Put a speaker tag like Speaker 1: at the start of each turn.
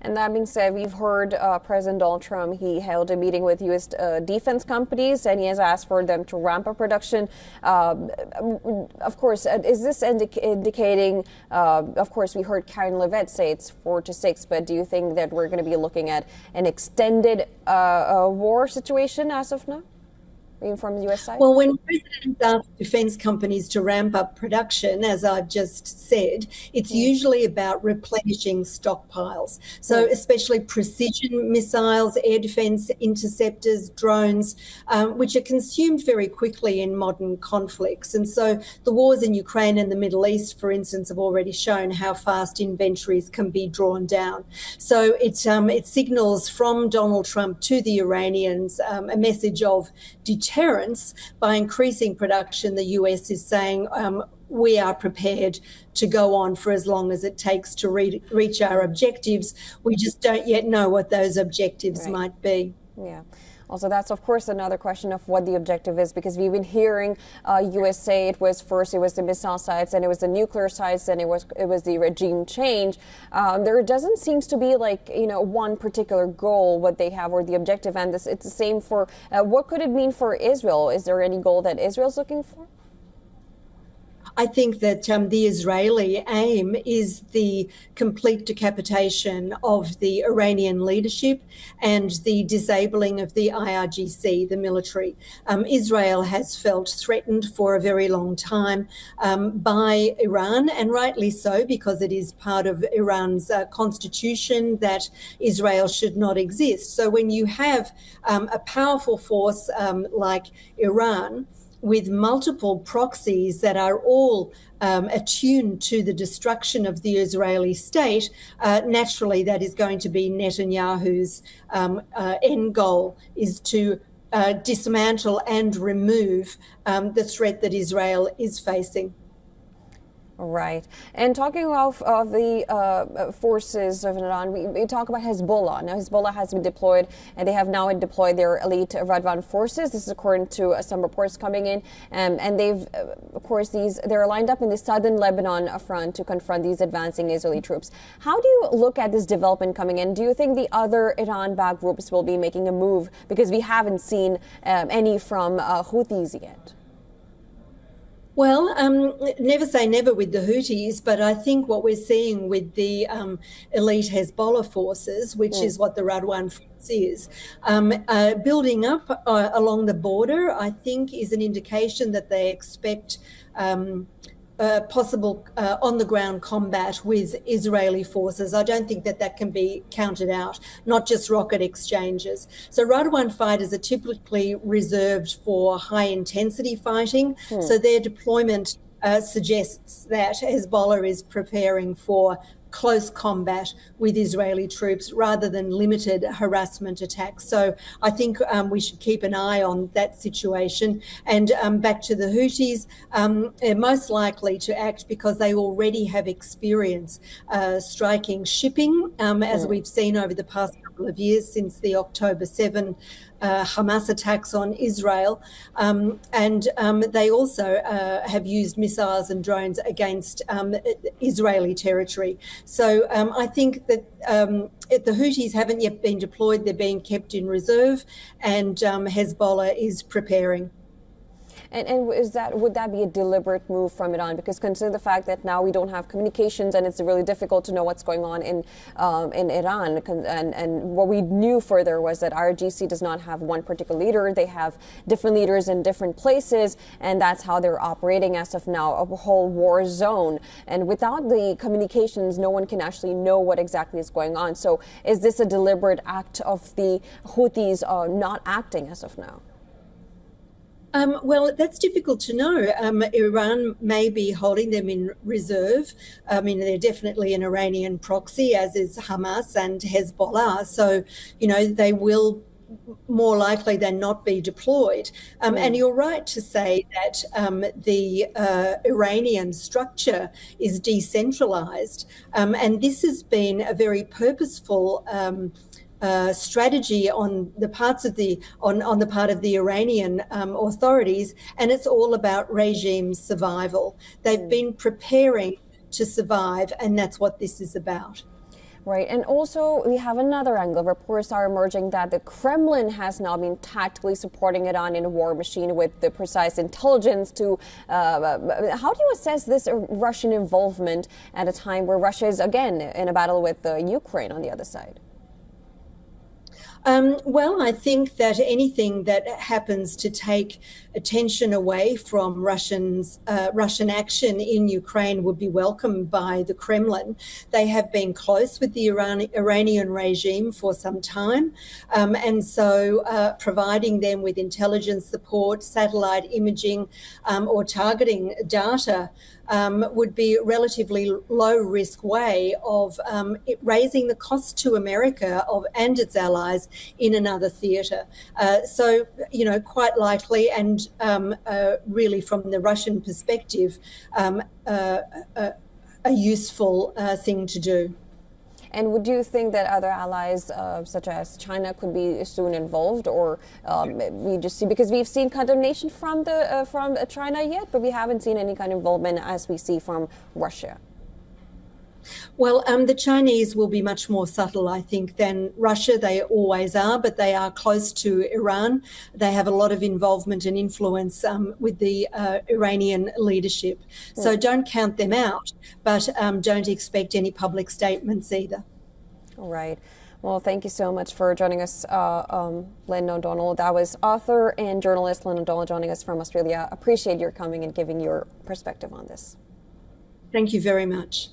Speaker 1: And that being said, we've heard President Donald Trump, he held a meeting with U.S. Defense companies, and he has asked for them to ramp up production. Of course, is this indicating, of course, we heard Karen Levitt say it's 4 to 6, but do you think that we're going to be looking at an extended war situation as of now? From the U.S. side?
Speaker 2: Well, when presidents ask defence companies to ramp up production, as I've just said, it's usually about replenishing stockpiles. So especially precision missiles, air defence interceptors, drones, which are consumed very quickly in modern conflicts. And so the wars in Ukraine and the Middle East, for instance, have already shown how fast inventories can be drawn down. So it signals from Donald Trump to the Iranians a message of deterrence. By increasing production, the US is saying we are prepared to go on for as long as it takes to reach our objectives. We just don't yet know what those objectives might be.
Speaker 1: Yeah. Also, that's, of course, another question of what the objective is, because we've been hearing U.S. say it was the missile sites, and it was the nuclear sites, and it was the regime change. There doesn't seem to be one particular goal what they have or the objective, and it's the same for what could it mean for Israel? Is there any goal that Israel's looking for?
Speaker 2: I think that the Israeli aim is the complete decapitation of the Iranian leadership and the disabling of the IRGC, the military. Israel has felt threatened for a very long time by Iran, and rightly so, because it is part of Iran's constitution that Israel should not exist. So when you have a powerful force like Iran, with multiple proxies that are all attuned to the destruction of the Israeli state, naturally that is going to be Netanyahu's end goal, is to dismantle and remove the threat that Israel is facing.
Speaker 1: Right. And talking of the forces of Iran, we talk about Hezbollah. Now, Hezbollah has been deployed, and they have now deployed their elite Radwan forces. This is according to some reports coming in. And they've, of course, they're lined up in the southern Lebanon front to confront these advancing Israeli troops. How do you look at this development coming in? Do you think the other Iran-backed groups will be making a move? Because we haven't seen any from Houthis yet.
Speaker 2: Well, never say never with the Houthis, but I think what we're seeing with the elite Hezbollah forces, which is what the Radwan force is, building up along the border, I think is an indication that they expect possible on-the-ground combat with Israeli forces. I don't think that can be counted out, not just rocket exchanges. So Radwan fighters are typically reserved for high-intensity fighting, so their deployment suggests that Hezbollah is preparing for close combat with Israeli troops rather than limited harassment attacks. So I think we should keep an eye on that situation. And back to the Houthis, they're most likely to act because they already have experience striking shipping, as we've seen over the past couple of years since the October 7 Hamas attacks on Israel. And they also have used missiles and drones against Israeli territory. So I think that the Houthis haven't yet been deployed. They're being kept in reserve, and Hezbollah is preparing.
Speaker 1: And would that be a deliberate move from Iran? Because consider the fact that now we don't have communications, and it's really difficult to know what's going on in Iran. And what we knew further was that IRGC does not have one particular leader; they have different leaders in different places, and that's how they're operating as of now, a whole war zone. And without the communications, no one can actually know what exactly is going on. So, is this a deliberate act of the Houthis not acting as of now?
Speaker 2: Well, that's difficult to know. Iran may be holding them in reserve. I mean, they're definitely an Iranian proxy, as is Hamas and Hezbollah. So, they will more likely than not be deployed. And you're right to say that the Iranian structure is decentralized. And this has been a very purposeful strategy on the part of the Iranian authorities, and it's all about regime survival. They've been preparing to survive, and that's what this is about.
Speaker 1: Right, and also we have another angle. Reports are emerging that the Kremlin has now been tactically supporting Iran in a war machine with the precise intelligence to. How do you assess this Russian involvement at a time where Russia is again in a battle with Ukraine on the other side?
Speaker 2: Well, I think that anything that happens to take attention away from Russian action in Ukraine would be welcomed by the Kremlin. They have been close with the Iranian regime for some time, and so providing them with intelligence support, satellite imaging, or targeting data would be a relatively low-risk way of raising the cost to America and its allies in another theatre. So, quite likely, and really from the Russian perspective, a useful thing to do.
Speaker 1: And would you think that other allies, such as China, could be soon involved, or we just see, because we've seen condemnation from China yet, but we haven't seen any kind of involvement as we see from Russia?
Speaker 2: Well, the Chinese will be much more subtle, I think, than Russia. They always are, but they are close to Iran. They have a lot of involvement and influence with the Iranian leadership. So don't count them out, but don't expect any public statements either.
Speaker 1: All right. Well, thank you so much for joining us, Lynn O'Donnell. That was author and journalist Lynn O'Donnell joining us from Australia. Appreciate your coming and giving your perspective on this.
Speaker 2: Thank you very much.